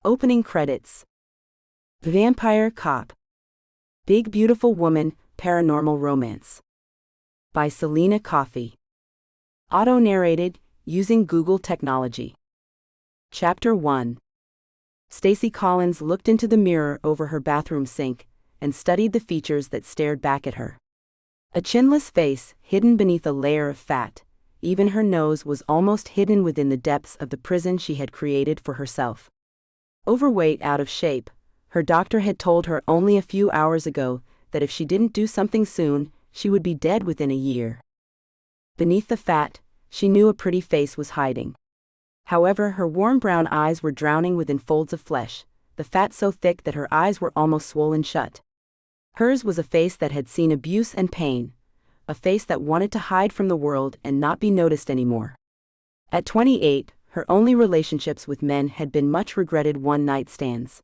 Opening credits. Vampire Cop. Big Beautiful Woman, Paranormal Romance. By Selina Coffey. Auto-narrated, using Google technology. Chapter 1. Stacy Collins looked into the mirror over her bathroom sink and studied the features that stared back at her. A chinless face, hidden beneath a layer of fat. Even her nose was almost hidden within the depths of the prison she had created for herself. Overweight, out of shape, her doctor had told her only a few hours ago that if she didn't do something soon, she would be dead within a year. Beneath the fat, she knew a pretty face was hiding. However, her warm brown eyes were drowning within folds of flesh, the fat so thick that her eyes were almost swollen shut. Hers was a face that had seen abuse and pain, a face that wanted to hide from the world and not be noticed anymore. At 28, her only relationships with men had been much regretted one-night stands.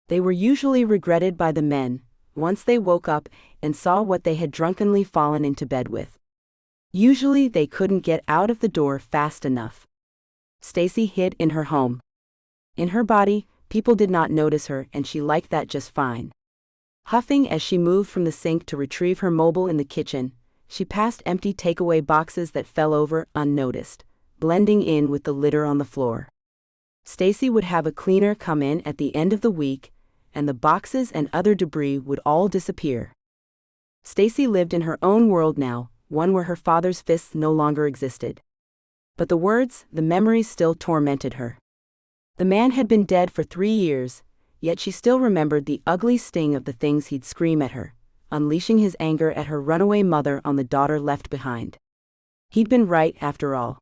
They were usually regretted by the men, once they woke up and saw what they had drunkenly fallen into bed with. Usually they couldn't get out of the door fast enough. Stacy hid in her home. In her body, people did not notice her, and she liked that just fine. Huffing as she moved from the sink to retrieve her mobile in the kitchen, she passed empty takeaway boxes that fell over unnoticed, blending in with the litter on the floor. Stacy would have a cleaner come in at the end of the week, and the boxes and other debris would all disappear. Stacy lived in her own world now, one where her father's fists no longer existed. But the words, the memories still tormented her. The man had been dead for 3 years, yet she still remembered the ugly sting of the things he'd scream at her, unleashing his anger at her runaway mother on the daughter left behind. He'd been right after all.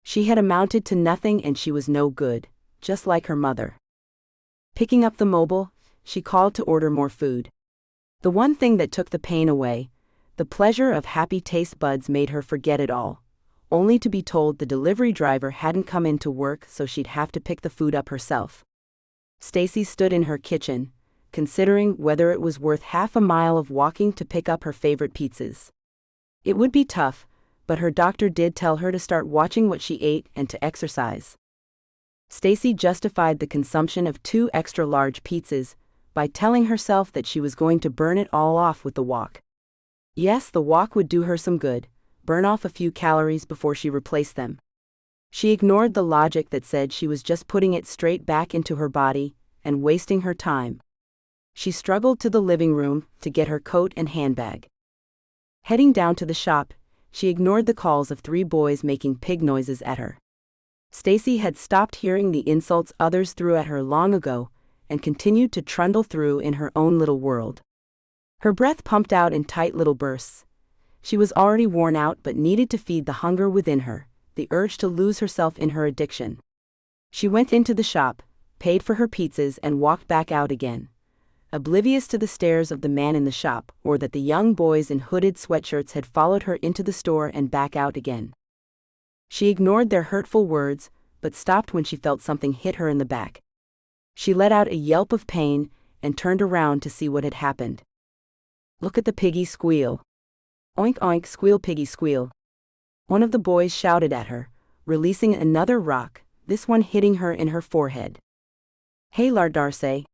She had amounted to nothing and she was no good, just like her mother. Picking up the mobile, she called to order more food. The one thing that took the pain away, the pleasure of happy taste buds, made her forget it all, only to be told the delivery driver hadn't come in to work, so she'd have to pick the food up herself. Stacy stood in her kitchen, considering whether it was worth half a mile of walking to pick up her favorite pizzas. It would be tough, but her doctor did tell her to start watching what she ate and to exercise. Stacy justified the consumption of 2 extra-large pizzas by telling herself that she was going to burn it all off with the walk. Yes, the walk would do her some good, burn off a few calories before she replaced them. She ignored the logic that said she was just putting it straight back into her body and wasting her time. She struggled to the living room to get her coat and handbag. Heading down to the shop, she ignored the calls of 3 boys making pig noises at her. Stacy had stopped hearing the insults others threw at her long ago and continued to trundle through in her own little world. Her breath pumped out in tight little bursts. She was already worn out but needed to feed the hunger within her, the urge to lose herself in her addiction. She went into the shop, paid for her pizzas and walked back out again, oblivious to the stares of the man in the shop or that the young boys in hooded sweatshirts had followed her into the store and back out again. She ignored their hurtful words, but stopped when she felt something hit her in the back. She let out a yelp of pain and turned around to see what had happened. "Look at the piggy squeal. Oink oink, squeal piggy squeal." One of the boys shouted at her, releasing another rock, this one hitting her in her forehead. "Hey Lardarce.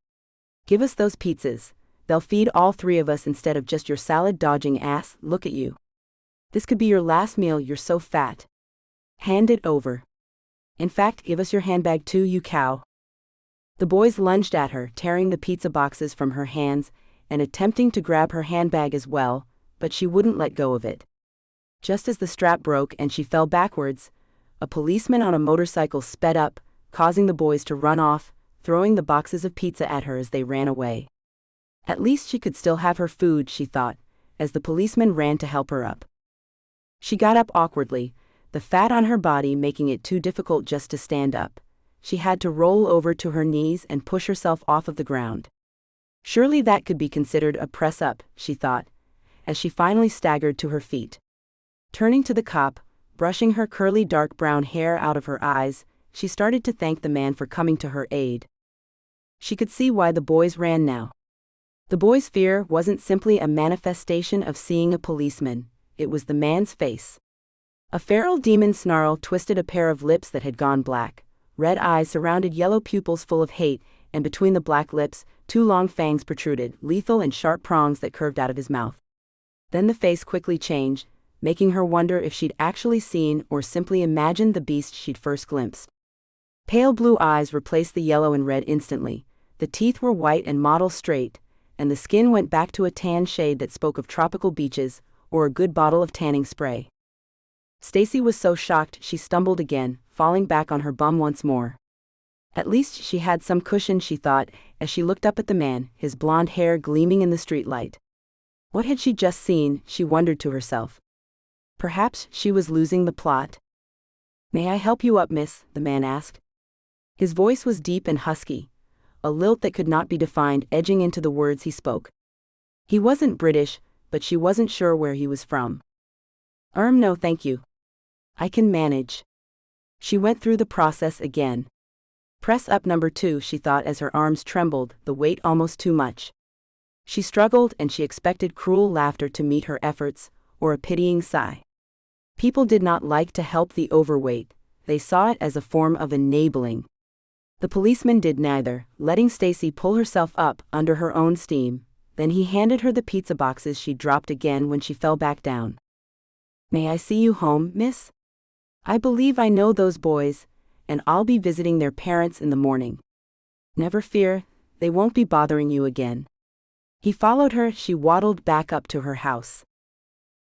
Give us those pizzas, they'll feed all 3 of us instead of just your salad-dodging ass, look at you. This could be your last meal, you're so fat. Hand it over. In fact, give us your handbag too, you cow." The boys lunged at her, tearing the pizza boxes from her hands and attempting to grab her handbag as well, but she wouldn't let go of it. Just as the strap broke and she fell backwards, a policeman on a motorcycle sped up, causing the boys to run off, throwing the boxes of pizza at her as they ran away. At least she could still have her food, she thought, as the policeman ran to help her up. She got up awkwardly, the fat on her body making it too difficult just to stand up. She had to roll over to her knees and push herself off of the ground. Surely that could be considered a press-up, she thought, as she finally staggered to her feet. Turning to the cop, brushing her curly dark brown hair out of her eyes, she started to thank the man for coming to her aid. She could see why the boys ran now. The boys' fear wasn't simply a manifestation of seeing a policeman, it was the man's face. A feral demon snarl twisted a pair of lips that had gone black, Red eyes surrounded yellow pupils full of hate, and between the black lips, 2 long fangs protruded, lethal and sharp prongs that curved out of his mouth. Then the face quickly changed, making her wonder if she'd actually seen or simply imagined the beast she'd first glimpsed. Pale blue eyes replaced the yellow and red instantly. The teeth were white and model straight, and the skin went back to a tan shade that spoke of tropical beaches or a good bottle of tanning spray. Stacy was so shocked she stumbled again, falling back on her bum once more. At least she had some cushion, she thought, as she looked up at the man, his blonde hair gleaming in the streetlight. What had she just seen, she wondered to herself. Perhaps she was losing the plot. "May I help you up, miss?" the man asked. His voice was deep and husky, a lilt that could not be defined edging into the words he spoke. He wasn't British, but she wasn't sure where he was from. No thank you. I can manage." She went through the process again. Press up number 2, she thought as her arms trembled, the weight almost too much. She struggled and she expected cruel laughter to meet her efforts, or a pitying sigh. People did not like to help the overweight, they saw it as a form of enabling. The policeman did neither, letting Stacy pull herself up under her own steam. Then he handed her the pizza boxes she dropped again when she fell back down. "May I see you home, miss? I believe I know those boys, and I'll be visiting their parents in the morning." "Never fear, they won't be bothering you again." He followed her. She waddled back up to her house.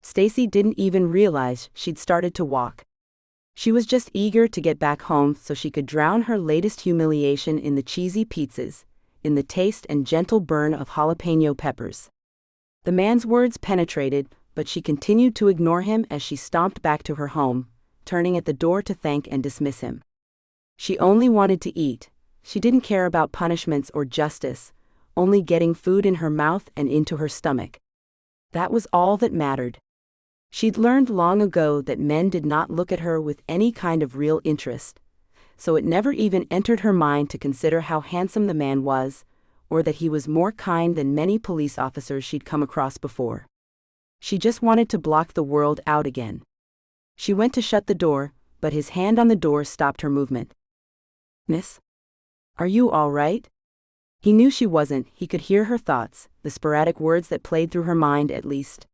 Stacy didn't even realize she'd started to walk. She was just eager to get back home so she could drown her latest humiliation in the cheesy pizzas, in the taste and gentle burn of jalapeno peppers. The man's words penetrated, but she continued to ignore him as she stomped back to her home, turning at the door to thank and dismiss him. She only wanted to eat. She didn't care about punishments or justice, only getting food in her mouth and into her stomach. That was all that mattered. She'd learned long ago that men did not look at her with any kind of real interest, so it never even entered her mind to consider how handsome the man was, or that he was more kind than many police officers she'd come across before. She just wanted to block the world out again. She went to shut the door, but his hand on the door stopped her movement. "Miss? Are you all right?" He knew she wasn't. He could hear her thoughts, the sporadic words that played through her mind at least.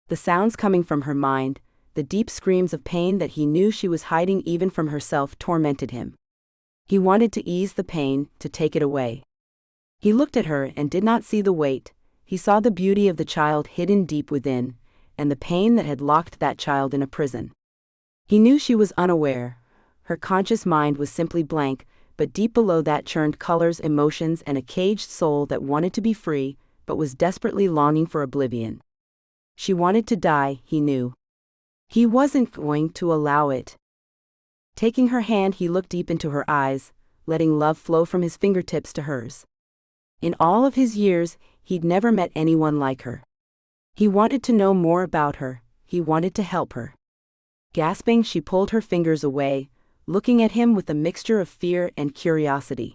The sounds coming from her mind, the deep screams of pain that he knew she was hiding even from herself tormented him. He wanted to ease the pain, to take it away. He looked at her and did not see the weight. He saw the beauty of the child hidden deep within, and the pain that had locked that child in a prison. He knew she was unaware. Her conscious mind was simply blank, but deep below that churned colors, emotions, and a caged soul that wanted to be free, but was desperately longing for oblivion. She wanted to die, he knew. He wasn't going to allow it. Taking her hand, he looked deep into her eyes, letting love flow from his fingertips to hers. In all of his years, he'd never met anyone like her. He wanted to know more about her. He wanted to help her. Gasping, she pulled her fingers away, looking at him with a mixture of fear and curiosity.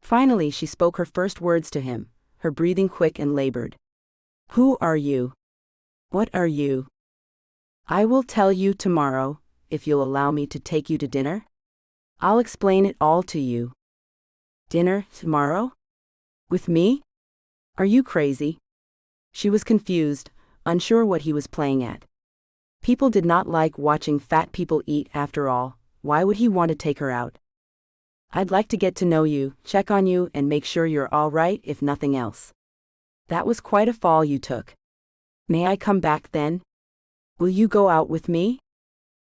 Finally, she spoke her first words to him, her breathing quick and labored. "Who are you? What are you?" "I will tell you tomorrow, if you'll allow me to take you to dinner. I'll explain it all to you." "Dinner tomorrow? With me? Are you crazy?" She was confused, unsure what he was playing at. People did not like watching fat people eat after all. Why would he want to take her out? "I'd like to get to know you, check on you, and make sure you're all right if nothing else." "That was quite a fall you took. May I come back then? Will you go out with me?"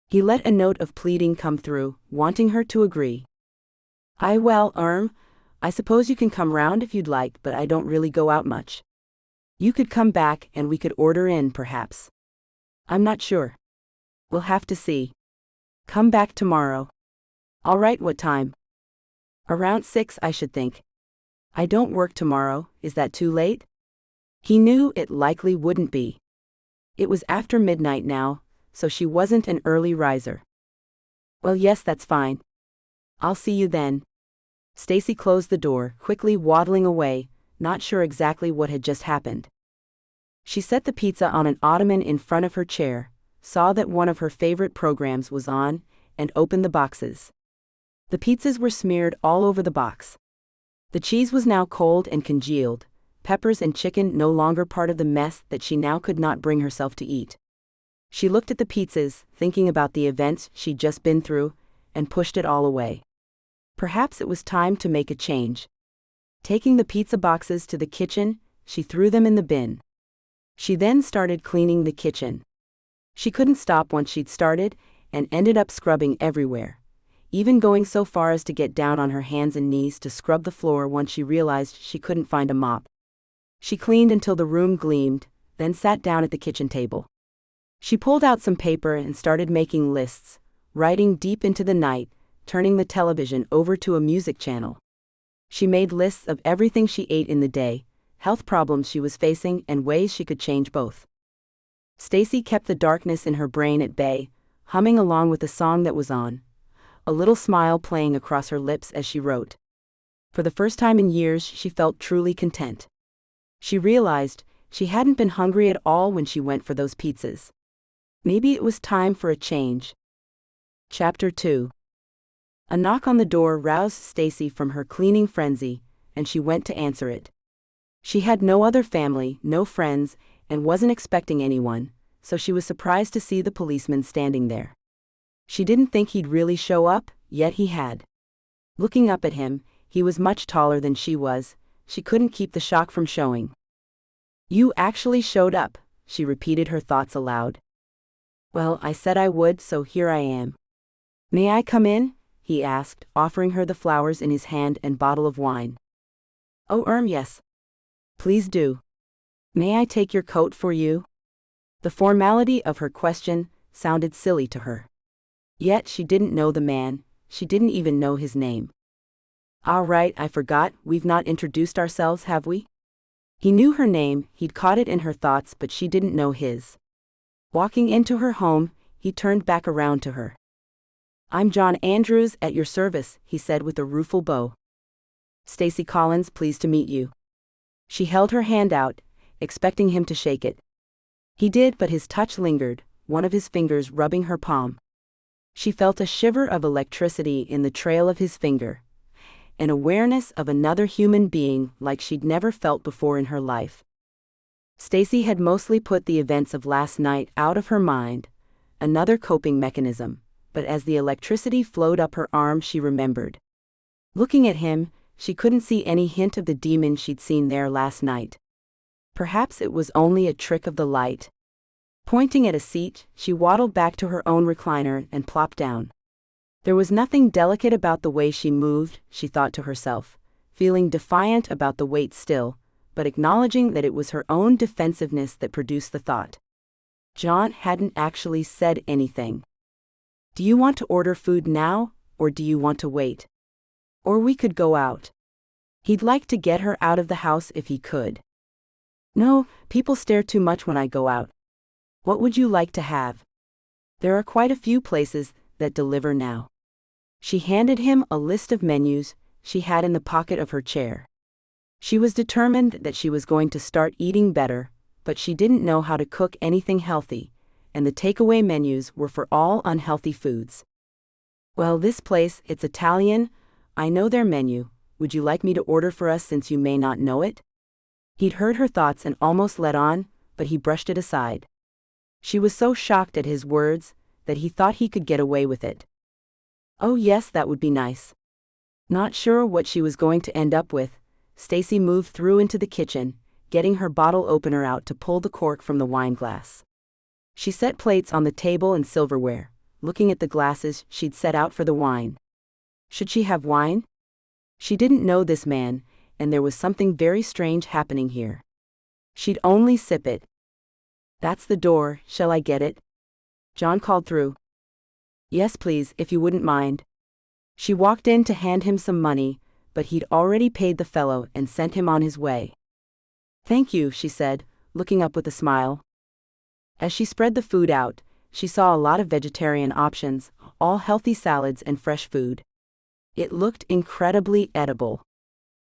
He let a note of pleading come through, wanting her to agree. I suppose you can come round if you'd like, but I don't really go out much. You could come back and we could order in, perhaps." "I'm not sure. We'll have to see. Come back tomorrow." "All right, what time?" "Around 6, I should think." "I don't work tomorrow, is that too late?" He knew it likely wouldn't be. It was after midnight now, so she wasn't an early riser. "Well, yes, that's fine. I'll see you then." Stacy closed the door, quickly waddling away, not sure exactly what had just happened. She set the pizza on an ottoman in front of her chair, saw that one of her favorite programs was on, and opened the boxes. The pizzas were smeared all over the box. The cheese was now cold and congealed, peppers and chicken no longer part of the mess that she now could not bring herself to eat. She looked at the pizzas, thinking about the events she'd just been through, and pushed it all away. Perhaps it was time to make a change. Taking the pizza boxes to the kitchen, she threw them in the bin. She then started cleaning the kitchen. She couldn't stop once she'd started, and ended up scrubbing everywhere, even going so far as to get down on her hands and knees to scrub the floor once she realized she couldn't find a mop. She cleaned until the room gleamed, then sat down at the kitchen table. She pulled out some paper and started making lists, writing deep into the night, turning the television over to a music channel. She made lists of everything she ate in the day, health problems she was facing, and ways she could change both. Stacy kept the darkness in her brain at bay, humming along with the song that was on, a little smile playing across her lips as she wrote. For the first time in years, she felt truly content. She realized she hadn't been hungry at all when she went for those pizzas. Maybe it was time for a change. Chapter 2. A knock on the door roused Stacy from her cleaning frenzy, and she went to answer it. She had no other family, no friends, and wasn't expecting anyone, so she was surprised to see the policeman standing there. She didn't think he'd really show up, yet he had. Looking up at him, he was much taller than she was. She couldn't keep the shock from showing. "You actually showed up," she repeated her thoughts aloud. "Well, I said I would, so here I am." "May I come in?" he asked, offering her the flowers in his hand and bottle of wine. "Oh, yes. Please do. May I take your coat for you?" The formality of her question sounded silly to her. Yet she didn't know the man, she didn't even know his name. "All right, I forgot, we've not introduced ourselves, have we?" He knew her name, he'd caught it in her thoughts, but she didn't know his. Walking into her home, he turned back around to her. "I'm John Andrews, at your service," he said with a rueful bow. "Stacy Collins, pleased to meet you." She held her hand out, expecting him to shake it. He did, but his touch lingered, one of his fingers rubbing her palm. She felt a shiver of electricity in the trail of his finger, an awareness of another human being like she'd never felt before in her life. Stacy had mostly put the events of last night out of her mind, another coping mechanism, but as the electricity flowed up her arm she remembered. Looking at him, she couldn't see any hint of the demon she'd seen there last night. Perhaps it was only a trick of the light. Pointing at a seat, she waddled back to her own recliner and plopped down. There was nothing delicate about the way she moved, she thought to herself, feeling defiant about the weight still, but acknowledging that it was her own defensiveness that produced the thought. John hadn't actually said anything. "Do you want to order food now, or do you want to wait? Or we could go out." He'd like to get her out of the house if he could. "No, people stare too much when I go out. What would you like to have? There are quite a few places that deliver now." She handed him a list of menus she had in the pocket of her chair. She was determined that she was going to start eating better, but she didn't know how to cook anything healthy, and the takeaway menus were for all unhealthy foods. "Well, this place, it's Italian. I know their menu. Would you like me to order for us since you may not know it?" He'd heard her thoughts and almost let on, but he brushed it aside. She was so shocked at his words that he thought he could get away with it. "Oh yes, that would be nice." Not sure what she was going to end up with, Stacy moved through into the kitchen, getting her bottle opener out to pull the cork from the wine glass. She set plates on the table and silverware, looking at the glasses she'd set out for the wine. Should she have wine? She didn't know this man, and there was something very strange happening here. She'd only sip it. "That's the door, shall I get it?" John called through. "Yes please, if you wouldn't mind." She walked in to hand him some money, but he'd already paid the fellow and sent him on his way. "Thank you," she said, looking up with a smile. As she spread the food out, she saw a lot of vegetarian options, all healthy salads and fresh food. It looked incredibly edible.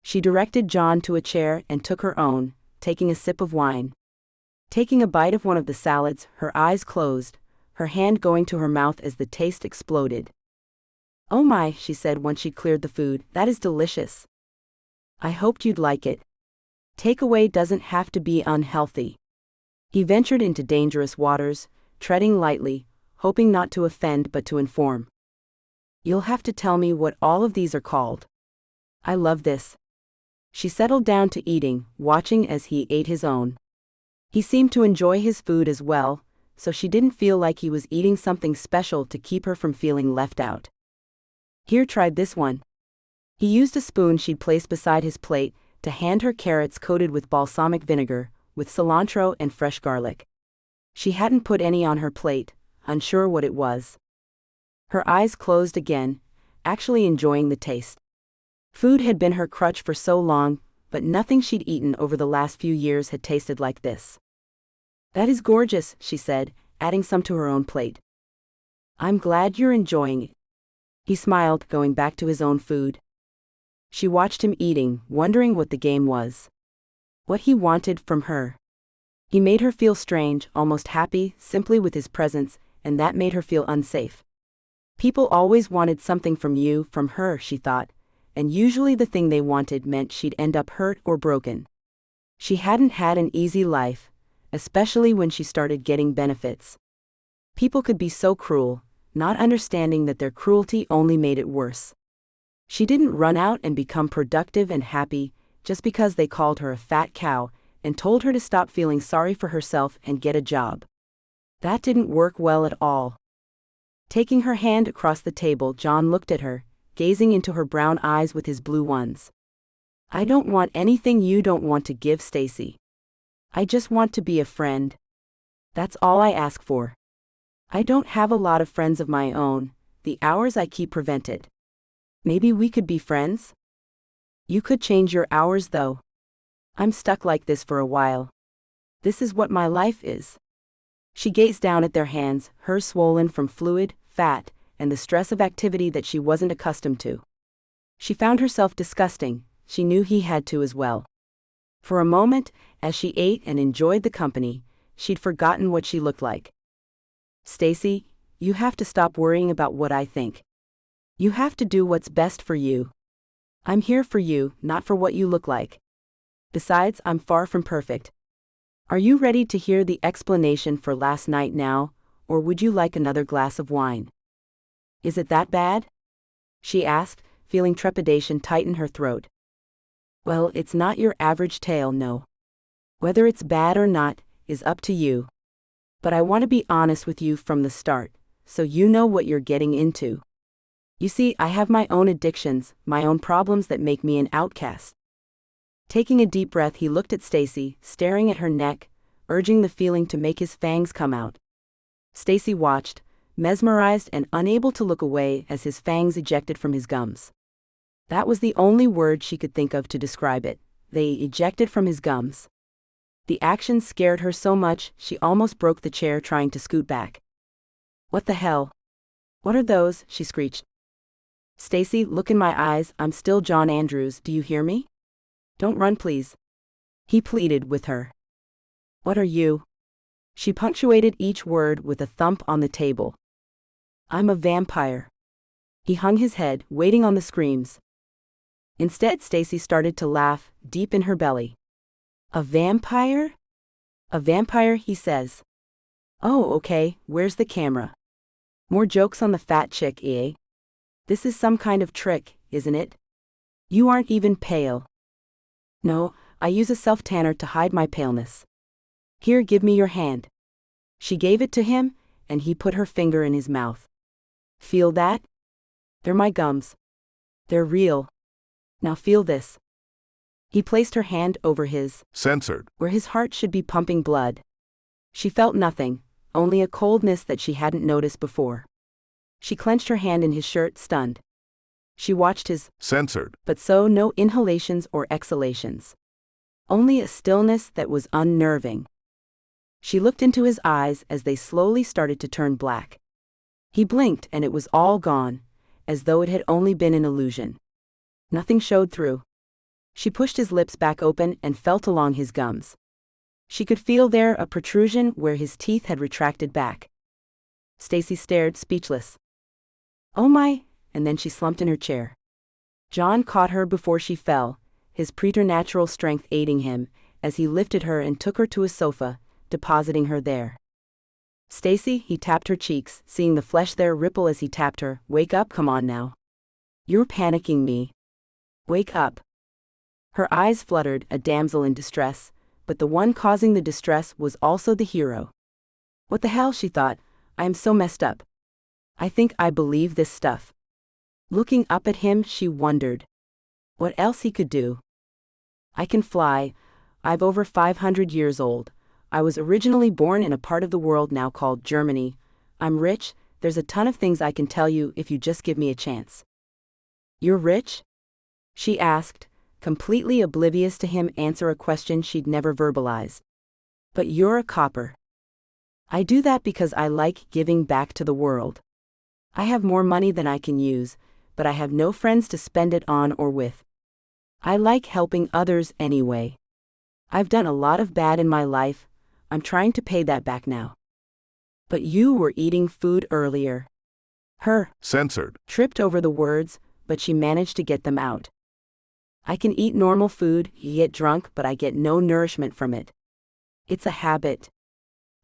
She directed John to a chair and took her own, taking a sip of wine. Taking a bite of one of the salads, her eyes closed, her hand going to her mouth as the taste exploded. "Oh my," she said once she cleared the food, "that is delicious. I hoped you'd like it. Takeaway doesn't have to be unhealthy." He ventured into dangerous waters, treading lightly, hoping not to offend but to inform. "You'll have to tell me what all of these are called. I love this." She settled down to eating, watching as he ate his own. He seemed to enjoy his food as well, so she didn't feel like he was eating something special to keep her from feeling left out. "Here, try this one." He used a spoon she'd placed beside his plate to hand her carrots coated with balsamic vinegar, with cilantro and fresh garlic. She hadn't put any on her plate, unsure what it was. Her eyes closed again, actually enjoying the taste. Food had been her crutch for so long, but nothing she'd eaten over the last few years had tasted like this. "That is gorgeous," she said, adding some to her own plate. "I'm glad you're enjoying it." He smiled, going back to his own food. She watched him eating, wondering what the game was. What he wanted from her. He made her feel strange, almost happy, simply with his presence, and that made her feel unsafe. People always wanted something from you, from her, she thought, and usually the thing they wanted meant she'd end up hurt or broken. She hadn't had an easy life, especially when she started getting benefits. People could be so cruel, not understanding that their cruelty only made it worse. She didn't run out and become productive and happy just because they called her a fat cow and told her to stop feeling sorry for herself and get a job. That didn't work well at all. Taking her hand across the table, John looked at her, gazing into her brown eyes with his blue ones. "I don't want anything you don't want to give, Stacy. I just want to be a friend. That's all I ask for. I don't have a lot of friends of my own, the hours I keep prevent it. Maybe we could be friends? You could change your hours though. I'm stuck like this for a while. This is what my life is." She gazed down at their hands, hers swollen from fluid, fat, and the stress of activity that she wasn't accustomed to. She found herself disgusting, she knew he had to as well. For a moment, as she ate and enjoyed the company, she'd forgotten what she looked like. "Stacy, you have to stop worrying about what I think. You have to do what's best for you. I'm here for you, not for what you look like. Besides, I'm far from perfect. Are you ready to hear the explanation for last night now, or would you like another glass of wine?" "Is it that bad?" she asked, feeling trepidation tighten her throat. "Well, it's not your average tale, no. Whether it's bad or not, is up to you. But I want to be honest with you from the start, so you know what you're getting into. You see, I have my own addictions, my own problems that make me an outcast." Taking a deep breath, he looked at Stacy, staring at her neck, urging the feeling to make his fangs come out. Stacy watched, mesmerized and unable to look away as his fangs ejected from his gums. That was the only word she could think of to describe it. They ejected from his gums. The action scared her so much, she almost broke the chair trying to scoot back. "What the hell? What are those?" she screeched. "Stacy, look in my eyes, I'm still John Andrews, do you hear me? Don't run, please." He pleaded with her. "What are you?" She punctuated each word with a thump on the table. "I'm a vampire." He hung his head, waiting on the screams. Instead, Stacy started to laugh, deep in her belly. "A vampire?" "A vampire," he says. "Oh, okay, where's the camera? More jokes on the fat chick, eh? This is some kind of trick, isn't it? You aren't even pale." "No, I use a self-tanner to hide my paleness. Here, give me your hand." She gave it to him, and he put her finger in his mouth. "Feel that? They're my gums. They're real. Now feel this." He placed her hand over his, censored, where his heart should be pumping blood. She felt nothing, only a coldness that she hadn't noticed before. She clenched her hand in his shirt, stunned. She watched his, censored, but so no inhalations or exhalations. Only a stillness that was unnerving. She looked into his eyes as they slowly started to turn black. He blinked and it was all gone, as though it had only been an illusion. Nothing showed through. She pushed his lips back open and felt along his gums. She could feel there a protrusion where his teeth had retracted back. Stacy stared, speechless. "Oh my," and then she slumped in her chair. John caught her before she fell, his preternatural strength aiding him, as he lifted her and took her to a sofa, depositing her there. Stacy, he tapped her cheeks, seeing the flesh there ripple as he tapped her. Wake up, come on now. You're panicking me. Wake up. Her eyes fluttered, a damsel in distress, but the one causing the distress was also the hero. What the hell, she thought, I am so messed up. I think I believe this stuff. Looking up at him, she wondered what else he could do. I can fly. I'm over 500 years old. I was originally born in a part of the world now called Germany. I'm rich. There's a ton of things I can tell you if you just give me a chance. You're rich? She asked, completely oblivious to him answer a question she'd never verbalized. But you're a copper. I do that because I like giving back to the world. I have more money than I can use, but I have no friends to spend it on or with. I like helping others anyway. I've done a lot of bad in my life. I'm trying to pay that back now. But you were eating food earlier. Her censored tripped over the words, but she managed to get them out. I can eat normal food, get drunk, but I get no nourishment from it. It's a habit.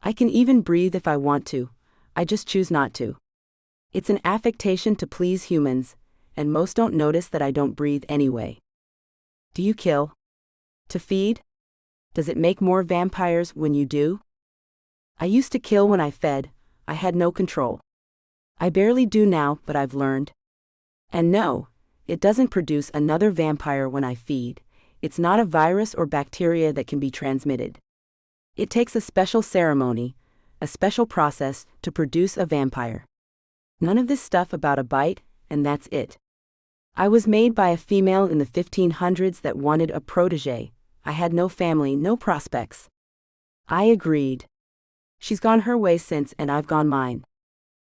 I can even breathe if I want to. I just choose not to. It's an affectation to please humans, and most don't notice that I don't breathe anyway. Do you kill? To feed? Does it make more vampires when you do? I used to kill when I fed. I had no control. I barely do now, but I've learned. And no, it doesn't produce another vampire when I feed. It's not a virus or bacteria that can be transmitted. It takes a special ceremony, a special process to produce a vampire. None of this stuff about a bite, and that's it. I was made by a female in the 1500s that wanted a protege. I had no family, no prospects. I agreed. She's gone her way since, and I've gone mine.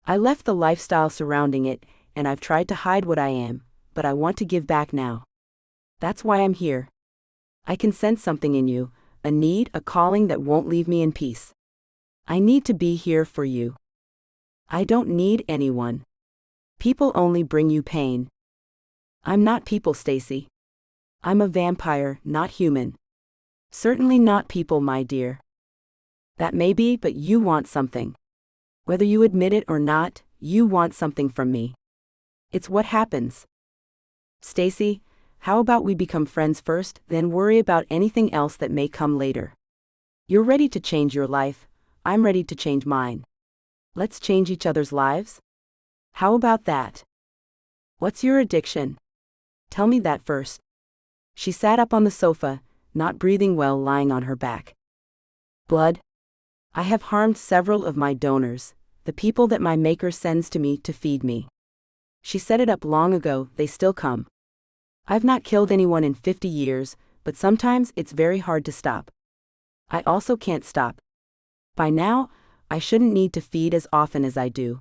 I left the lifestyle surrounding it, and I've tried to hide what I am, but I want to give back now. That's why I'm here. I can sense something in you, a need, a calling that won't leave me in peace. I need to be here for you. I don't need anyone. People only bring you pain. I'm not people, Stacy. I'm a vampire, not human. Certainly not people, my dear. That may be, but you want something. Whether you admit it or not, you want something from me. It's what happens. Stacy, how about we become friends first, then worry about anything else that may come later? You're ready to change your life. I'm ready to change mine. Let's change each other's lives? How about that? What's your addiction? Tell me that first. She sat up on the sofa, not breathing well, lying on her back. Blood? I have harmed several of my donors, the people that my maker sends to me to feed me. She set it up long ago, they still come. I've not killed anyone in 50 years, but sometimes it's very hard to stop. I also can't stop. By now, I shouldn't need to feed as often as I do.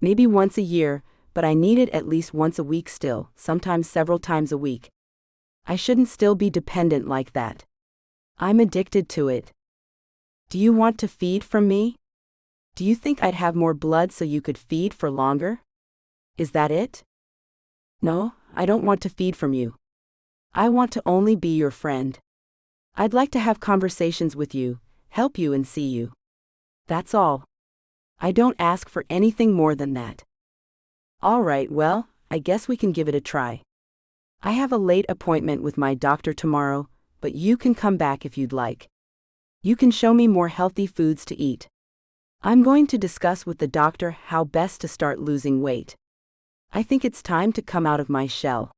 Maybe once a year, but I need it at least once a week still, sometimes several times a week. I shouldn't still be dependent like that. I'm addicted to it. Do you want to feed from me? Do you think I'd have more blood so you could feed for longer? Is that it? No, I don't want to feed from you. I want to only be your friend. I'd like to have conversations with you, help you and see you. That's all. I don't ask for anything more than that. All right, well, I guess we can give it a try. I have a late appointment with my doctor tomorrow, but you can come back if you'd like. You can show me more healthy foods to eat. I'm going to discuss with the doctor how best to start losing weight. I think it's time to come out of my shell.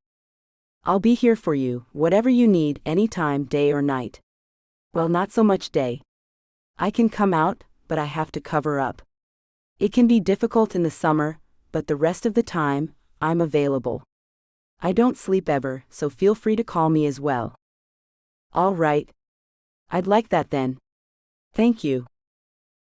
I'll be here for you, whatever you need, anytime, day or night. Well, not so much day. I can come out, but I have to cover up. It can be difficult in the summer, but the rest of the time, I'm available. I don't sleep ever, so feel free to call me as well. All right. I'd like that then. Thank you.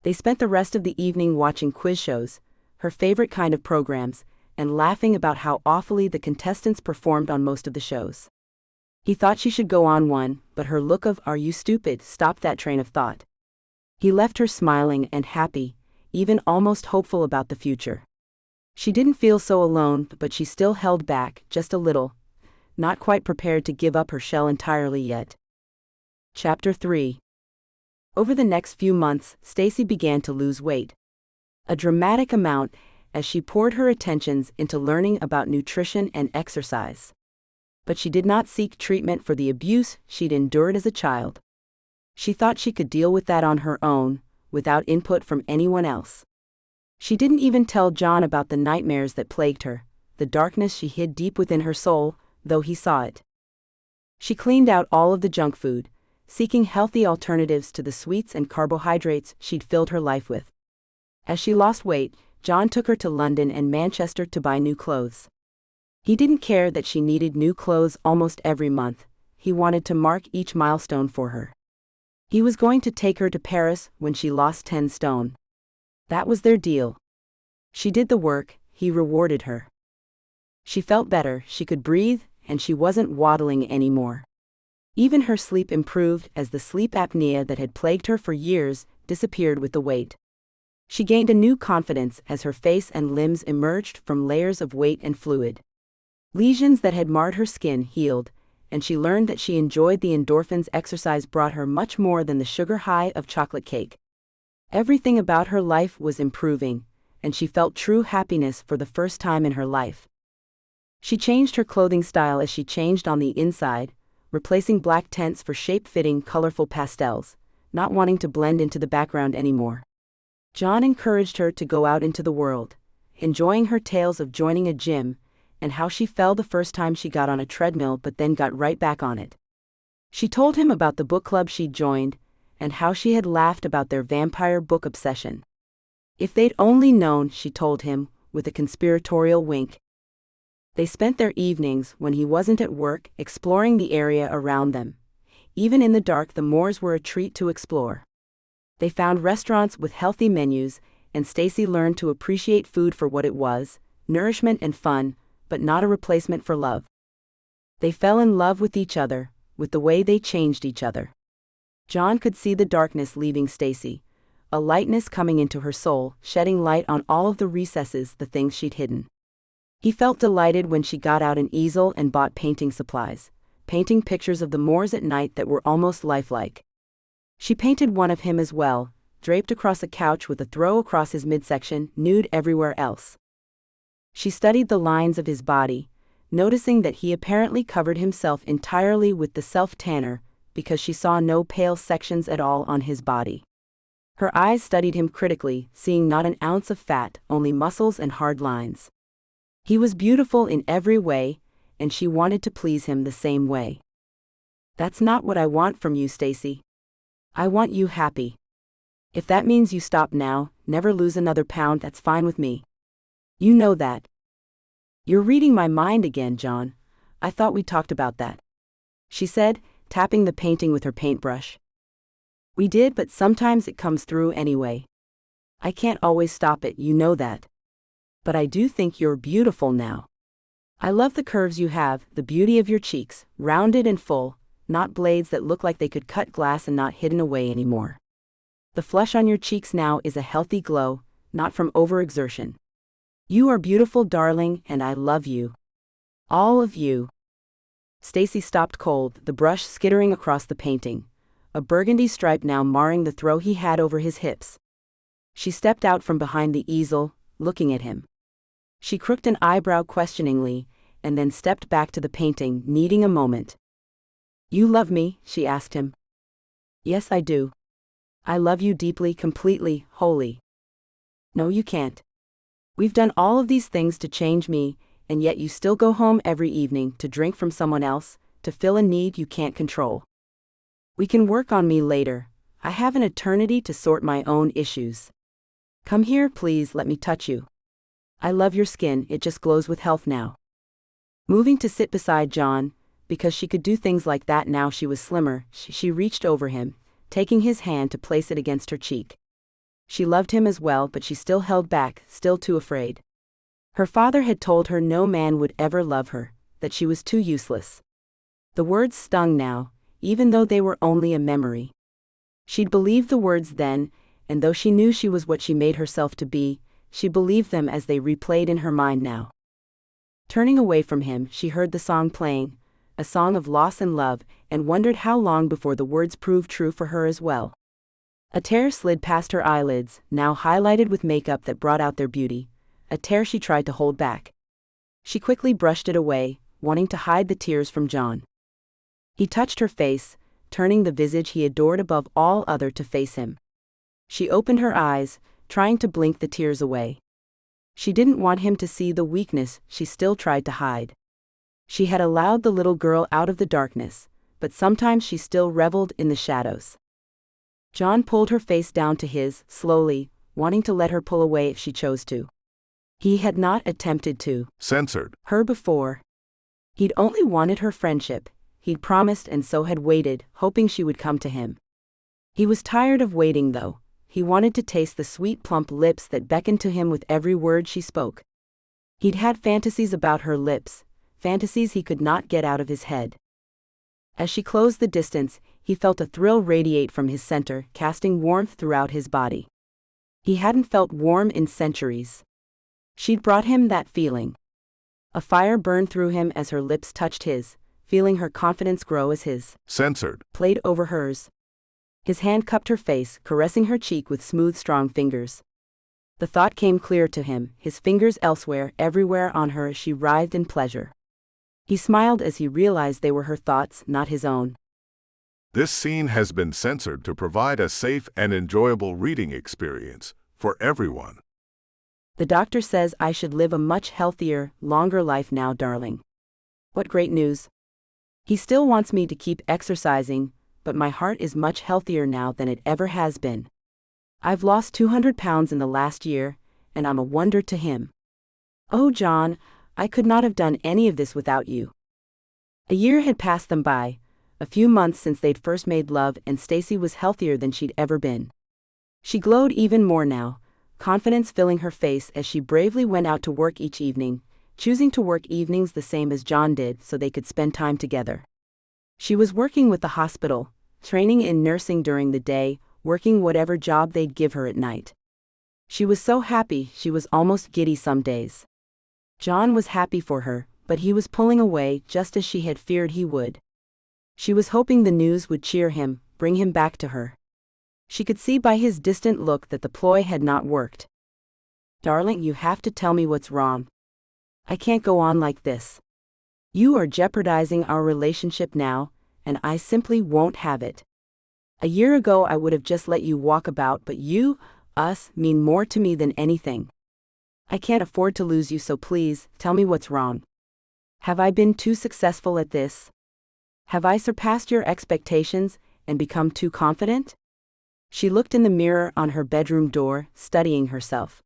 They spent the rest of the evening watching quiz shows, her favorite kind of programs, and laughing about how awfully the contestants performed on most of the shows. He thought she should go on one, but her look of "Are you stupid?" stopped that train of thought. He left her smiling and happy, even almost hopeful about the future. She didn't feel so alone, but she still held back, just a little, not quite prepared to give up her shell entirely yet. Chapter 3. Over the next few months, Stacy began to lose weight. A dramatic amount, as she poured her attentions into learning about nutrition and exercise. But she did not seek treatment for the abuse she'd endured as a child. She thought she could deal with that on her own, without input from anyone else. She didn't even tell John about the nightmares that plagued her, the darkness she hid deep within her soul, though he saw it. She cleaned out all of the junk food, seeking healthy alternatives to the sweets and carbohydrates she'd filled her life with. As she lost weight, John took her to London and Manchester to buy new clothes. He didn't care that she needed new clothes almost every month. He wanted to mark each milestone for her. He was going to take her to Paris when she lost 10 stone. That was their deal. She did the work, he rewarded her. She felt better, she could breathe, and she wasn't waddling anymore. Even her sleep improved as the sleep apnea that had plagued her for years disappeared with the weight. She gained a new confidence as her face and limbs emerged from layers of weight and fluid. Lesions that had marred her skin healed, and she learned that she enjoyed the endorphins exercise brought her much more than the sugar high of chocolate cake. Everything about her life was improving, and she felt true happiness for the first time in her life. She changed her clothing style as she changed on the inside, replacing black tents for shape-fitting, colorful pastels, not wanting to blend into the background anymore. John encouraged her to go out into the world, enjoying her tales of joining a gym, and how she fell the first time she got on a treadmill but then got right back on it. She told him about the book club she'd joined, and how she had laughed about their vampire book obsession. If they'd only known, she told him, with a conspiratorial wink. They spent their evenings, when he wasn't at work, exploring the area around them. Even in the dark, the moors were a treat to explore. They found restaurants with healthy menus, and Stacy learned to appreciate food for what it was, nourishment and fun, but not a replacement for love. They fell in love with each other, with the way they changed each other. John could see the darkness leaving Stacy, a lightness coming into her soul, shedding light on all of the recesses, the things she'd hidden. He felt delighted when she got out an easel and bought painting supplies, painting pictures of the moors at night that were almost lifelike. She painted one of him as well, draped across a couch with a throw across his midsection, nude everywhere else. She studied the lines of his body, noticing that he apparently covered himself entirely with the self-tanner, because she saw no pale sections at all on his body. Her eyes studied him critically, seeing not an ounce of fat, only muscles and hard lines. He was beautiful in every way, and she wanted to please him the same way. "That's not what I want from you, Stacy. I want you happy. If that means you stop now, never lose another pound, that's fine with me. You know that." "You're reading my mind again, John. I thought we talked about that," she said, tapping the painting with her paintbrush. "We did, but sometimes it comes through anyway. I can't always stop it, you know that. But I do think you're beautiful now. I love the curves you have, the beauty of your cheeks, rounded and full, not blades that look like they could cut glass and not hidden away anymore. The flesh on your cheeks now is a healthy glow, not from overexertion. You are beautiful, darling, and I love you. All of you." Stacy stopped cold, the brush skittering across the painting, a burgundy stripe now marring the throw he had over his hips. She stepped out from behind the easel, looking at him. She crooked an eyebrow questioningly, and then stepped back to the painting, needing a moment. "You love me?" she asked him. "Yes, I do. I love you deeply, completely, wholly." "No, you can't. We've done all of these things to change me, and yet you still go home every evening to drink from someone else, to fill a need you can't control." "We can work on me later. I have an eternity to sort my own issues. Come here, please, let me touch you. I love your skin, it just glows with health now." Moving to sit beside John, because she could do things like that now she was slimmer, she reached over him, taking his hand to place it against her cheek. She loved him as well, but she still held back, still too afraid. Her father had told her no man would ever love her, that she was too useless. The words stung now, even though they were only a memory. She'd believed the words then, and though she knew she was what she made herself to be, she believed them as they replayed in her mind now. Turning away from him, she heard the song playing, a song of loss and love, and wondered how long before the words proved true for her as well. A tear slid past her eyelids, now highlighted with makeup that brought out their beauty, a tear she tried to hold back. She quickly brushed it away, wanting to hide the tears from John. He touched her face, turning the visage he adored above all other to face him. She opened her eyes, trying to blink the tears away. She didn't want him to see the weakness she still tried to hide. She had allowed the little girl out of the darkness, but sometimes she still reveled in the shadows. John pulled her face down to his, slowly, wanting to let her pull away if she chose to. He had not attempted to censored her before. He'd only wanted her friendship. He'd promised and so had waited, hoping she would come to him. He was tired of waiting though. He wanted to taste the sweet plump lips that beckoned to him with every word she spoke. He'd had fantasies about her lips, fantasies he could not get out of his head. As she closed the distance, he felt a thrill radiate from his center, casting warmth throughout his body. He hadn't felt warm in centuries. She'd brought him that feeling. A fire burned through him as her lips touched his, feeling her confidence grow as his censored played over hers. His hand cupped her face, caressing her cheek with smooth, strong fingers. The thought came clear to him, his fingers elsewhere, everywhere on her as she writhed in pleasure. He smiled as he realized they were her thoughts, not his own. This scene has been censored to provide a safe and enjoyable reading experience for everyone. The doctor says I should live a much healthier, longer life now, darling. What great news. He still wants me to keep exercising, but my heart is much healthier now than it ever has been. I've lost 200 pounds in the last year, and I'm a wonder to him. Oh, John, I could not have done any of this without you. A year had passed them by, a few months since they'd first made love, and Stacy was healthier than she'd ever been. She glowed even more now, confidence filling her face as she bravely went out to work each evening, choosing to work evenings the same as John did so they could spend time together. She was working with the hospital, training in nursing during the day, working whatever job they'd give her at night. She was so happy she was almost giddy some days. John was happy for her, but he was pulling away just as she had feared he would. She was hoping the news would cheer him, bring him back to her. She could see by his distant look that the ploy had not worked. Darling, you have to tell me what's wrong. I can't go on like this. You are jeopardizing our relationship now, and I simply won't have it. A year ago I would have just let you walk about, but you, us, mean more to me than anything. I can't afford to lose you, so please, tell me what's wrong. Have I been too successful at this? Have I surpassed your expectations and become too confident? She looked in the mirror on her bedroom door, studying herself.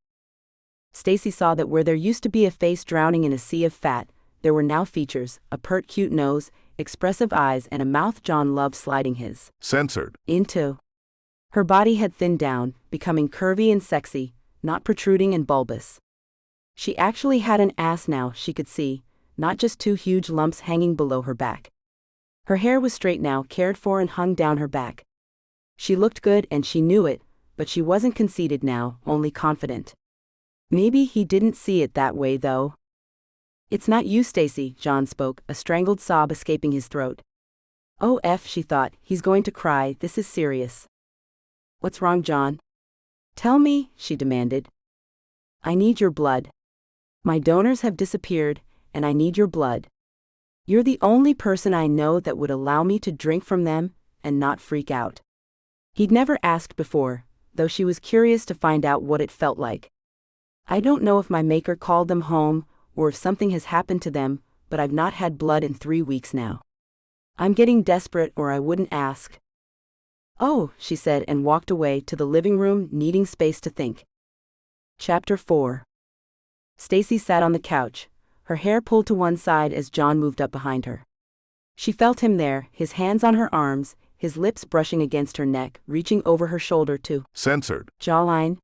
Stacy saw that where there used to be a face drowning in a sea of fat, there were now features, a pert cute nose, expressive eyes, and a mouth John loved sliding his censored into. Her body had thinned down, becoming curvy and sexy, not protruding and bulbous. She actually had an ass now, she could see, not just two huge lumps hanging below her back. Her hair was straight now, cared for, and hung down her back. She looked good and she knew it, but she wasn't conceited now, only confident. Maybe he didn't see it that way though. It's not you, Stacy, John spoke, a strangled sob escaping his throat. Oh she thought, he's going to cry, this is serious. What's wrong, John? Tell me, she demanded. I need your blood. My donors have disappeared, and I need your blood. You're the only person I know that would allow me to drink from them and not freak out. He'd never asked before, though she was curious to find out what it felt like. I don't know if my maker called them home, or if something has happened to them, but I've not had blood in 3 weeks now. I'm getting desperate, or I wouldn't ask. Oh, she said and walked away to the living room, needing space to think. Chapter 4. Stacy sat on the couch, her hair pulled to one side as John moved up behind her. She felt him there, his hands on her arms, his lips brushing against her neck, reaching over her shoulder to censored jawline.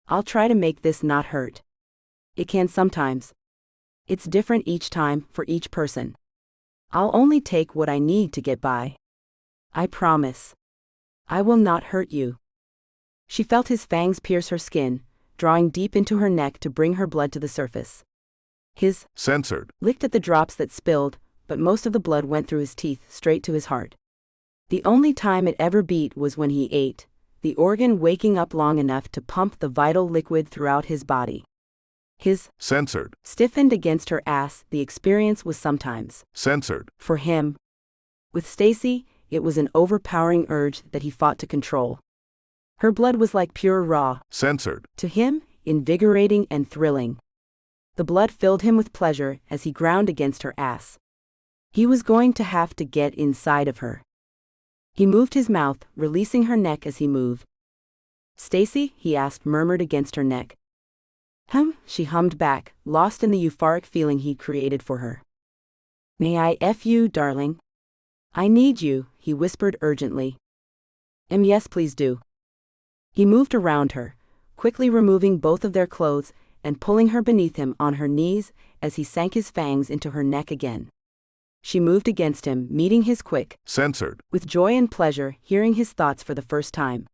I'll try to make this not hurt. It can sometimes. It's different each time, for each person. I'll only take what I need to get by. I promise. I will not hurt you. She felt his fangs pierce her skin, drawing deep into her neck to bring her blood to the surface. His censored licked at the drops that spilled, but most of the blood went through his teeth straight to his heart. The only time it ever beat was when he ate, the organ waking up long enough to pump the vital liquid throughout his body. His censored stiffened against her ass. The experience was sometimes censored for him. With Stacy, it was an overpowering urge that he fought to control. Her blood was like pure raw. censored To him, invigorating and thrilling. The blood filled him with pleasure as he ground against her ass. He was going to have to get inside of her. He moved his mouth, releasing her neck as he moved. "Stacy?" he asked, murmured against her neck. She hummed back, lost in the euphoric feeling he created for her. "May I F you, darling? I need you," he whispered urgently. Yes, please do." He moved around her, quickly removing both of their clothes and pulling her beneath him on her knees as he sank his fangs into her neck again. She moved against him, meeting his quick, censored with joy and pleasure, hearing his thoughts for the first time.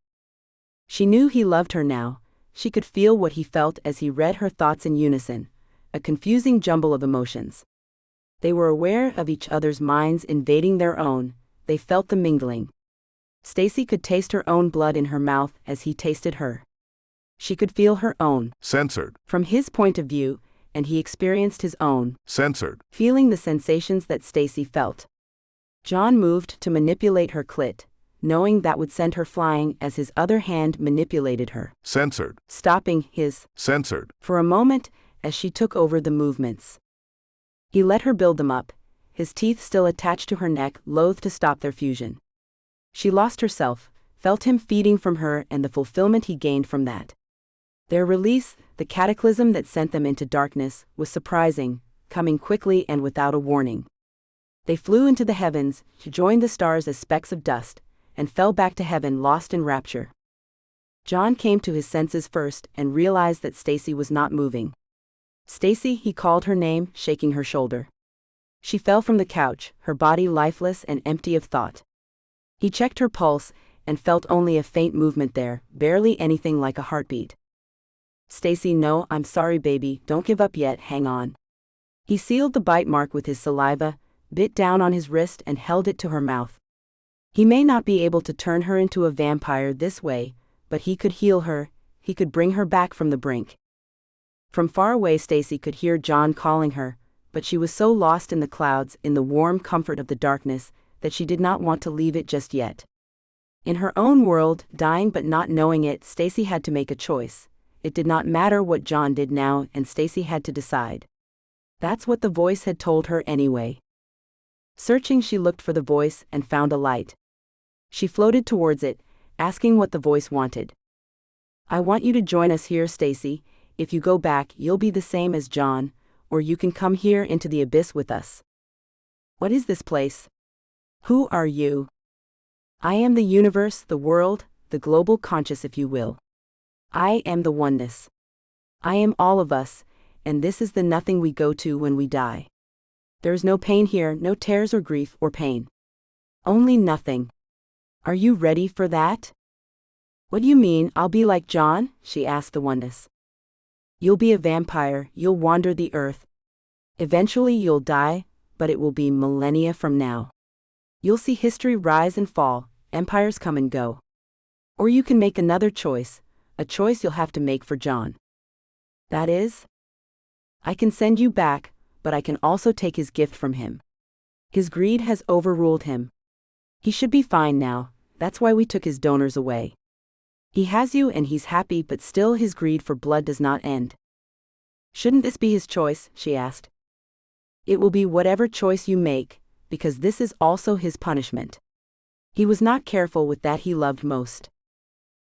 She knew he loved her now. She could feel what he felt as he read her thoughts in unison, a confusing jumble of emotions. They were aware of each other's minds invading their own. They felt the mingling. Stacy could taste her own blood in her mouth as he tasted her. She could feel her own, censored from his point of view, and he experienced his own, censored feeling the sensations that Stacy felt. John moved to manipulate her clit, knowing that would send her flying as his other hand manipulated her, censored stopping his censored for a moment as she took over the movements. He let her build them up, his teeth still attached to her neck, loath to stop their fusion. She lost herself, felt him feeding from her and the fulfillment he gained from that. Their release, the cataclysm that sent them into darkness, was surprising, coming quickly and without a warning. They flew into the heavens, to join the stars as specks of dust, and fell back to heaven lost in rapture. John came to his senses first and realized that Stacy was not moving. "Stacy," he called her name, shaking her shoulder. She fell from the couch, her body lifeless and empty of thought. He checked her pulse and felt only a faint movement there, barely anything like a heartbeat. "Stacy, no, I'm sorry baby, don't give up yet, hang on." He sealed the bite mark with his saliva, bit down on his wrist and held it to her mouth. He may not be able to turn her into a vampire this way, but he could heal her, he could bring her back from the brink. From far away Stacy could hear John calling her, but she was so lost in the clouds, in the warm comfort of the darkness, that she did not want to leave it just yet. In her own world, dying but not knowing it, Stacy had to make a choice. It did not matter what John did now, and Stacy had to decide. That's what the voice had told her anyway. Searching, she looked for the voice and found a light. She floated towards it, asking what the voice wanted. "I want you to join us here, Stacy. If you go back, you'll be the same as John, or you can come here into the abyss with us." "What is this place? Who are you?" "I am the universe, the world, the global conscious if you will. I am the oneness. I am all of us, and this is the nothing we go to when we die. There is no pain here, no tears or grief or pain. Only nothing. Are you ready for that?" "What do you mean, I'll be like John?" she asked the oneness. "You'll be a vampire, you'll wander the earth. Eventually you'll die, but it will be millennia from now. You'll see history rise and fall, empires come and go. Or you can make another choice, a choice you'll have to make for John. That is, I can send you back, but I can also take his gift from him. His greed has overruled him. He should be fine now, that's why we took his donors away. He has you and he's happy, but still his greed for blood does not end." "Shouldn't this be his choice?" she asked. "It will be whatever choice you make, because this is also his punishment. He was not careful with that he loved most.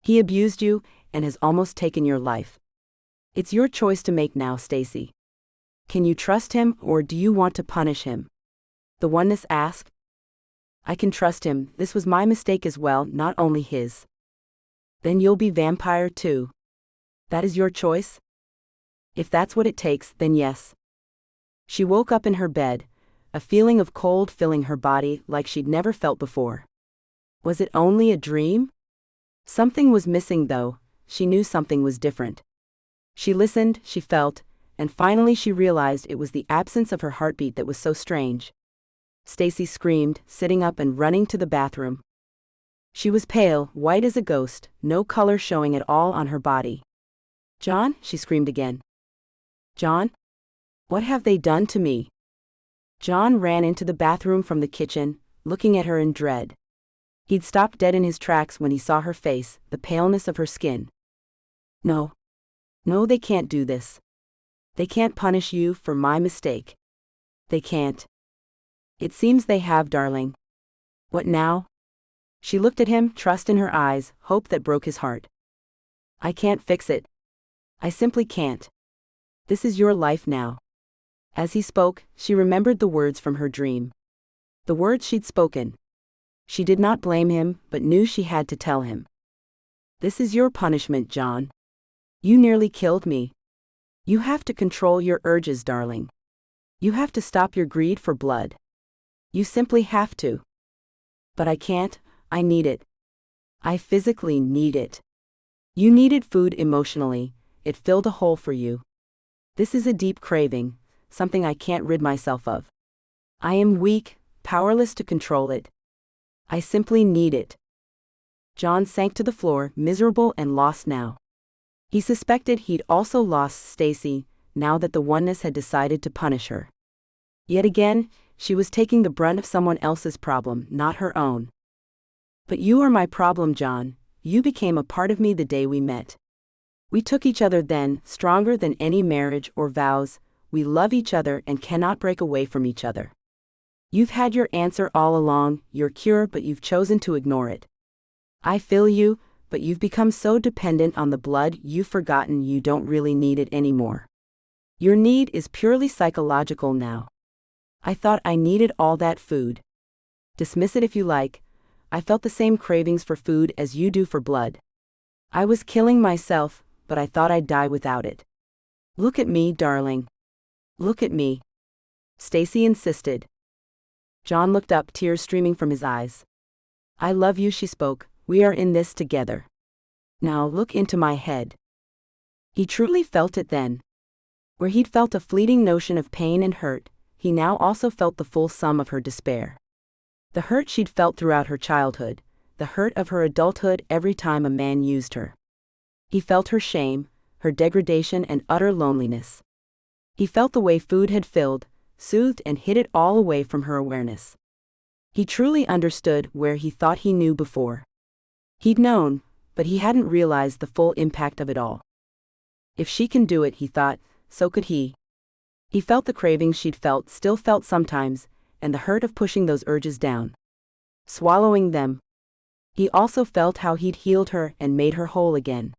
He abused you and has almost taken your life. It's your choice to make now, Stacy. Can you trust him or do you want to punish him?" The oneness asked. "I can trust him, this was my mistake as well, not only his." "Then you'll be vampire too. That is your choice?" "If that's what it takes, then yes." She woke up in her bed, a feeling of cold filling her body like she'd never felt before. Was it only a dream? Something was missing though, she knew something was different. She listened, she felt, and finally she realized it was the absence of her heartbeat that was so strange. Stacy screamed, sitting up and running to the bathroom. She was pale, white as a ghost, no color showing at all on her body. "John?" she screamed again. "John? What have they done to me?" John ran into the bathroom from the kitchen, looking at her in dread. He'd stopped dead in his tracks when he saw her face, the paleness of her skin. "No. No, they can't do this. They can't punish you for my mistake. They can't." "It seems they have, darling." "What now?" She looked at him, trust in her eyes, hope that broke his heart. "I can't fix it. I simply can't. This is your life now." As he spoke, she remembered the words from her dream. The words she'd spoken. She did not blame him, but knew she had to tell him. "This is your punishment, John. You nearly killed me. You have to control your urges, darling. You have to stop your greed for blood. You simply have to." "But I can't, I need it. I physically need it." "You needed food emotionally, it filled a hole for you. This is a deep craving, something I can't rid myself of. I am weak, powerless to control it. I simply need it." John sank to the floor, miserable and lost now. He suspected he'd also lost Stacy, now that the oneness had decided to punish her. Yet again, she was taking the brunt of someone else's problem, not her own. "But you are my problem, John. You became a part of me the day we met. We took each other then, stronger than any marriage or vows. We love each other and cannot break away from each other. You've had your answer all along, your cure, but you've chosen to ignore it. I feel you, but you've become so dependent on the blood you've forgotten you don't really need it anymore. Your need is purely psychological now. I thought I needed all that food. Dismiss it if you like. I felt the same cravings for food as you do for blood. I was killing myself, but I thought I'd die without it. Look at me, darling. Look at me." Stacy insisted. John looked up, tears streaming from his eyes. "I love you," she spoke. "We are in this together. Now look into my head." He truly felt it then. Where he'd felt a fleeting notion of pain and hurt, he now also felt the full sum of her despair. The hurt she'd felt throughout her childhood, the hurt of her adulthood every time a man used her. He felt her shame, her degradation and utter loneliness. He felt the way food had filled, soothed and hid it all away from her awareness. He truly understood where he thought he knew before. He'd known, but he hadn't realized the full impact of it all. If she can do it, he thought, so could he. He felt the cravings she'd felt, still felt sometimes, and the hurt of pushing those urges down. Swallowing them. He also felt how he'd healed her and made her whole again.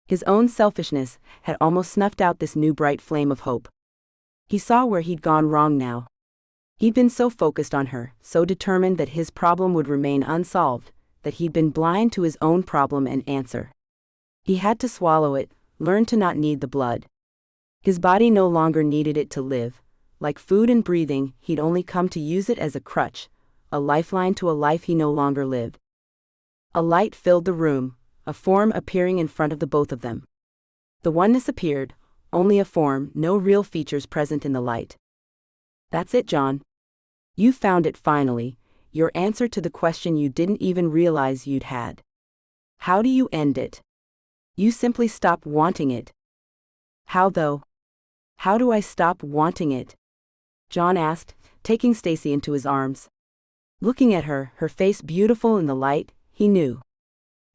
His own selfishness had almost snuffed out this new bright flame of hope. He saw where he'd gone wrong now. He'd been so focused on her, so determined that his problem would remain unsolved, that he'd been blind to his own problem and answer. He had to swallow it, learn to not need the blood. His body no longer needed it to live. Like food and breathing, he'd only come to use it as a crutch, a lifeline to a life he no longer lived. A light filled the room, a form appearing in front of the both of them. The oneness appeared, only a form, no real features present in the light. "That's it, John. You found it finally, your answer to the question you didn't even realize you'd had. How do you end it? You simply stop wanting it." "How though? How do I stop wanting it?" John asked, taking Stacy into his arms. Looking at her, her face beautiful in the light, he knew.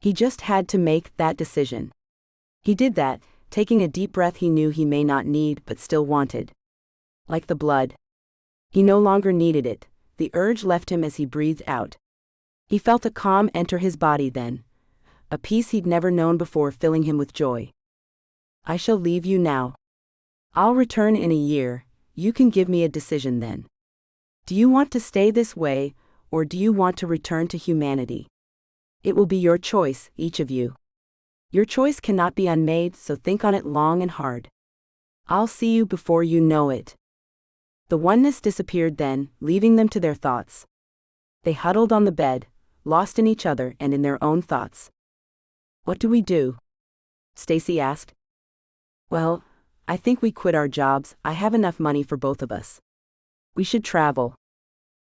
He just had to make that decision. He did that, taking a deep breath he knew he may not need but still wanted. Like the blood. He no longer needed it, the urge left him as he breathed out. He felt a calm enter his body then, a peace he'd never known before filling him with joy. "I shall leave you now. I'll return in a year, you can give me a decision then. Do you want to stay this way, or do you want to return to humanity? It will be your choice, each of you. Your choice cannot be unmade, so think on it long and hard. I'll see you before you know it." The oneness disappeared then, leaving them to their thoughts. They huddled on the bed, lost in each other and in their own thoughts. "What do we do?" Stacy asked. Well, I think we quit our jobs. I have enough money for both of us. We should travel.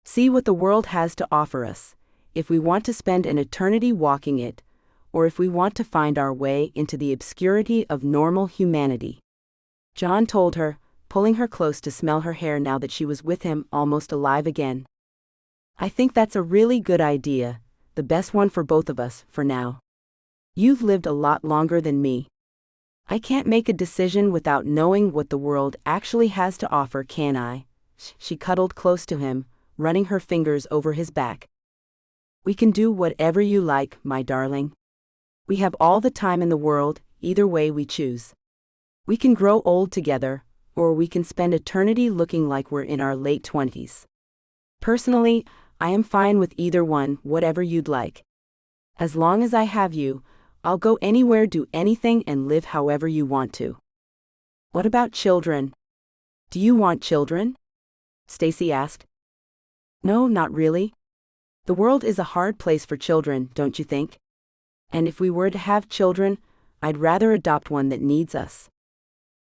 See what the world has to offer us, if we want to spend an eternity walking it, or if we want to find our way into the obscurity of normal humanity. John told her, pulling her close to smell her hair now that she was with him, almost alive again. I think that's a really good idea, the best one for both of us, for now. You've lived a lot longer than me. I can't make a decision without knowing what the world actually has to offer, can I? She cuddled close to him, running her fingers over his back. We can do whatever you like, my darling. We have all the time in the world, either way we choose. We can grow old together, or we can spend eternity looking like we're in our late 20s. Personally, I am fine with either one, whatever you'd like. As long as I have you, I'll go anywhere, do anything, and live however you want to. What about children? Do you want children? Stacy asked. No, not really. The world is a hard place for children, don't you think? And if we were to have children, I'd rather adopt one that needs us.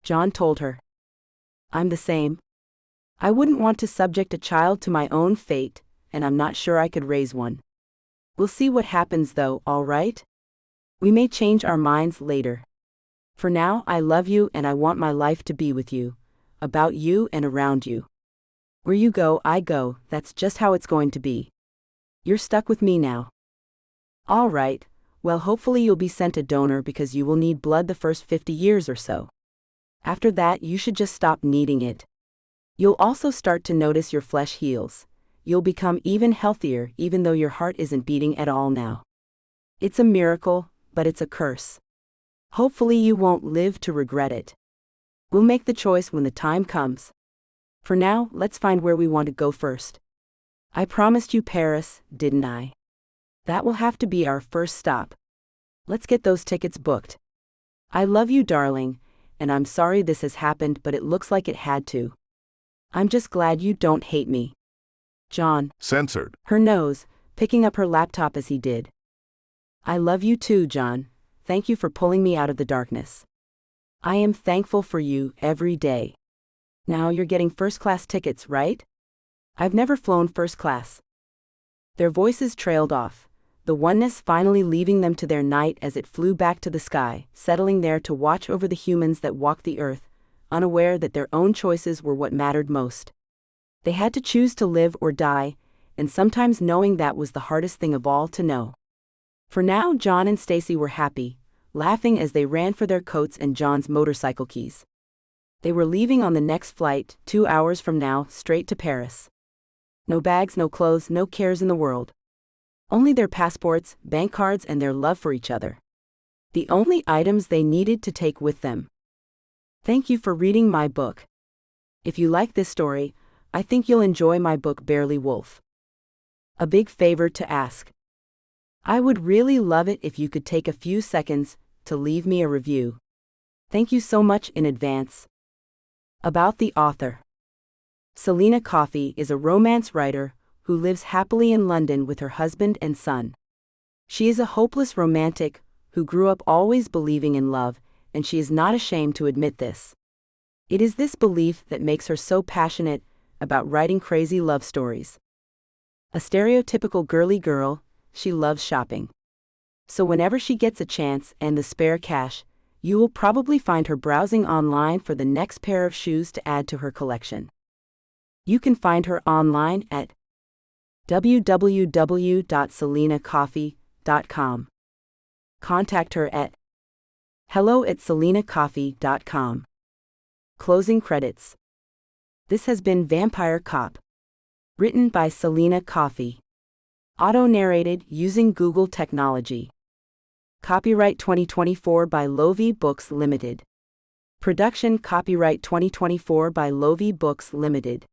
John told her. I'm the same. I wouldn't want to subject a child to my own fate, and I'm not sure I could raise one. We'll see what happens though, all right? We may change our minds later. For now, I love you and I want my life to be with you, about you and around you. Where you go, I go, that's just how it's going to be. You're stuck with me now. All right, well, hopefully you'll be sent a donor because you will need blood the first 50 years or so. After that, you should just stop needing it. You'll also start to notice your flesh heals. You'll become even healthier even though your heart isn't beating at all now. It's a miracle, but it's a curse. Hopefully you won't live to regret it. We'll make the choice when the time comes. For now, let's find where we want to go first. I promised you Paris, didn't I? That will have to be our first stop. Let's get those tickets booked. I love you, darling, and I'm sorry this has happened, but it looks like it had to. I'm just glad you don't hate me. John censored her nose, picking up her laptop as he did. I love you too, John. Thank you for pulling me out of the darkness. I am thankful for you every day. Now you're getting first-class tickets, right? I've never flown first class. Their voices trailed off, the oneness finally leaving them to their night as it flew back to the sky, settling there to watch over the humans that walked the earth, unaware that their own choices were what mattered most. They had to choose to live or die, and sometimes knowing that was the hardest thing of all to know. For now, John and Stacy were happy, laughing as they ran for their coats and John's motorcycle keys. They were leaving on the next flight, 2 hours from now, straight to Paris. No bags, no clothes, no cares in the world. Only their passports, bank cards, and their love for each other. The only items they needed to take with them. Thank you for reading my book. If you like this story, I think you'll enjoy my book Barely Wolf. A big favor to ask. I would really love it if you could take a few seconds to leave me a review. Thank you so much in advance. About the author. Selina Coffey is a romance writer who lives happily in London with her husband and son. She is a hopeless romantic who grew up always believing in love, and she is not ashamed to admit this. It is this belief that makes her so passionate about writing crazy love stories. A stereotypical girly girl, she loves shopping. So whenever she gets a chance and the spare cash, you will probably find her browsing online for the next pair of shoes to add to her collection. You can find her online at www.selinacoffey.com. Contact her at hello@selinacoffey.com. Closing credits. This has been Vampire Cop. Written by Selina Coffey. Auto-narrated using Google technology. Copyright 2024 by Lovey Books Limited. Production copyright 2024 by Lovey Books Limited.